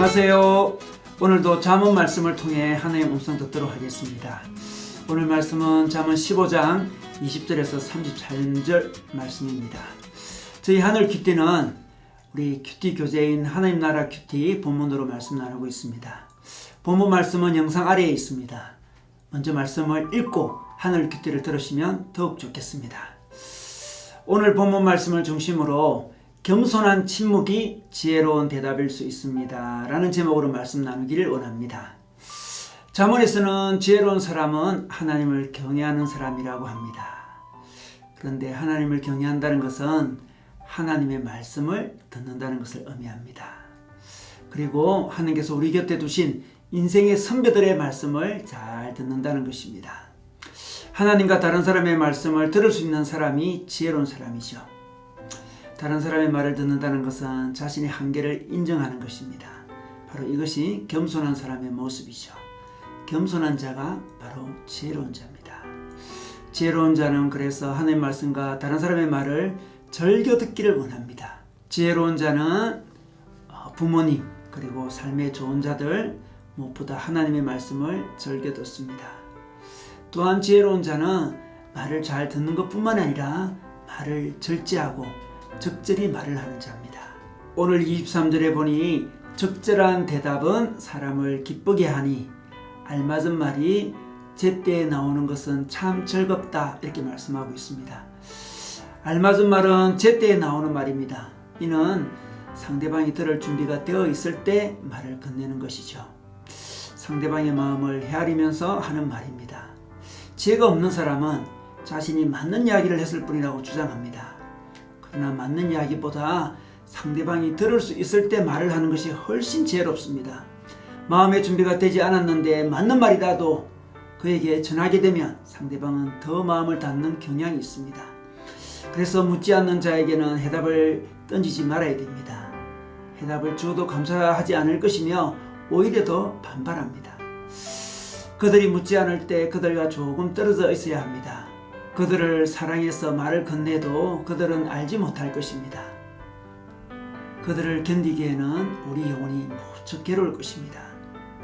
안녕하세요. 오늘도 잠언 말씀을 통해 하나님의 음성 듣도록 하겠습니다. 오늘 말씀은 잠언 15장 20절에서 34절 말씀입니다. 저희 하늘 큐티는 우리 큐티 교재인 하나님 나라 큐티 본문으로 말씀 나누고 있습니다. 본문 말씀은 영상 아래에 있습니다. 먼저 말씀을 읽고 하늘 큐티를 들으시면 더욱 좋겠습니다. 오늘 본문 말씀을 중심으로 겸손한 침묵이 지혜로운 대답일 수 있습니다 라는 제목으로 말씀 나누기를 원합니다. 잠언에서는 지혜로운 사람은 하나님을 경외하는 사람이라고 합니다. 그런데 하나님을 경외한다는 것은 하나님의 말씀을 듣는다는 것을 의미합니다. 그리고 하나님께서 우리 곁에 두신 인생의 선배들의 말씀을 잘 듣는다는 것입니다. 하나님과 다른 사람의 말씀을 들을 수 있는 사람이 지혜로운 사람이죠. 다른 사람의 말을 듣는다는 것은 자신의 한계를 인정하는 것입니다. 바로 이것이 겸손한 사람의 모습이죠. 겸손한 자가 바로 지혜로운 자입니다. 지혜로운 자는 그래서 하나님의 말씀과 다른 사람의 말을 즐겨 듣기를 원합니다. 지혜로운 자는 부모님 그리고 삶의 좋은 자들 무엇보다 하나님의 말씀을 즐겨 듣습니다. 또한 지혜로운 자는 말을 잘 듣는 것뿐만 아니라 말을 절제하고 적절히 말을 하는 자입니다. 오늘 23절에 보니 적절한 대답은 사람을 기쁘게 하니 알맞은 말이 제때에 나오는 것은 참 즐겁다 이렇게 말씀하고 있습니다. 알맞은 말은 제때에 나오는 말입니다. 이는 상대방이 들을 준비가 되어 있을 때 말을 건네는 것이죠. 상대방의 마음을 헤아리면서 하는 말입니다. 지혜가 없는 사람은 자신이 맞는 이야기를 했을 뿐이라고 주장합니다. 그러나 맞는 이야기보다 상대방이 들을 수 있을 때 말을 하는 것이 훨씬 지혜롭습니다. 마음의 준비가 되지 않았는데 맞는 말이라도 그에게 전하게 되면 상대방은 더 마음을 닫는 경향이 있습니다. 그래서 묻지 않는 자에게는 해답을 던지지 말아야 됩니다. 해답을 주어도 감사하지 않을 것이며 오히려 더 반발합니다. 그들이 묻지 않을 때 그들과 조금 떨어져 있어야 합니다. 그들을 사랑해서 말을 건네도 그들은 알지 못할 것입니다. 그들을 견디기에는 우리 영혼이 무척 괴로울 것입니다.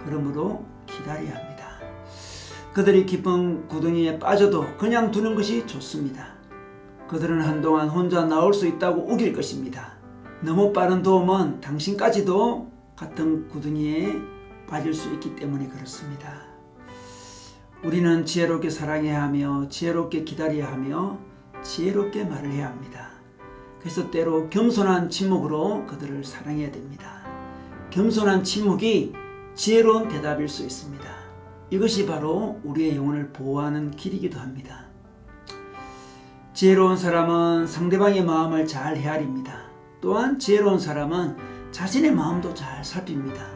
그러므로 기다려야 합니다. 그들이 깊은 구덩이에 빠져도 그냥 두는 것이 좋습니다. 그들은 한동안 혼자 나올 수 있다고 우길 것입니다. 너무 빠른 도움은 당신까지도 같은 구덩이에 빠질 수 있기 때문에 그렇습니다. 우리는 지혜롭게 사랑해야 하며 지혜롭게 기다려야 하며 지혜롭게 말을 해야 합니다. 그래서 때로 겸손한 침묵으로 그들을 사랑해야 됩니다. 겸손한 침묵이 지혜로운 대답일 수 있습니다. 이것이 바로 우리의 영혼을 보호하는 길이기도 합니다. 지혜로운 사람은 상대방의 마음을 잘 헤아립니다. 또한 지혜로운 사람은 자신의 마음도 잘 살핍니다.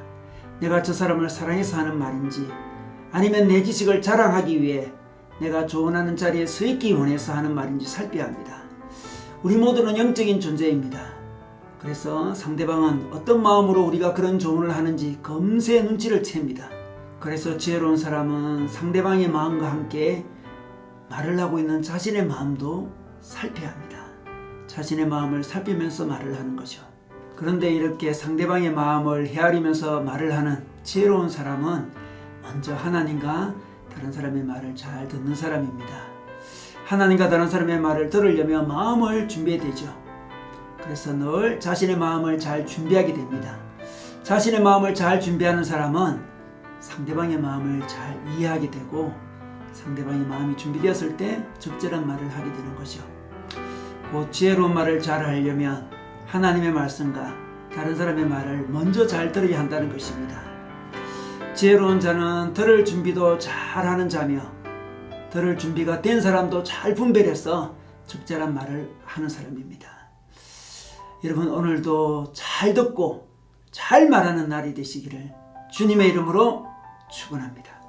내가 저 사람을 사랑해서 하는 말인지 아니면 내 지식을 자랑하기 위해 내가 조언하는 자리에 서 있기 원해서 하는 말인지 살펴야 합니다. 우리 모두는 영적인 존재입니다. 그래서 상대방은 어떤 마음으로 우리가 그런 조언을 하는지 금세 눈치를 챕니다. 그래서 지혜로운 사람은 상대방의 마음과 함께 말을 하고 있는 자신의 마음도 살펴야 합니다. 자신의 마음을 살피면서 말을 하는 거죠. 그런데 이렇게 상대방의 마음을 헤아리면서 말을 하는 지혜로운 사람은 먼저 하나님과 다른 사람의 말을 잘 듣는 사람입니다. 하나님과 다른 사람의 말을 들으려면 마음을 준비해야 되죠. 그래서 늘 자신의 마음을 잘 준비하게 됩니다. 자신의 마음을 잘 준비하는 사람은 상대방의 마음을 잘 이해하게 되고 상대방의 마음이 준비되었을 때 적절한 말을 하게 되는 거죠. 곧 지혜로운 말을 잘 하려면 하나님의 말씀과 다른 사람의 말을 먼저 잘 들어야 한다는 것입니다. 지혜로운 자는 들을 준비도 잘하는 자며 들을 준비가 된 사람도 잘 분별해서 적절한 말을 하는 사람입니다. 여러분 오늘도 잘 듣고 잘 말하는 날이 되시기를 주님의 이름으로 축원합니다.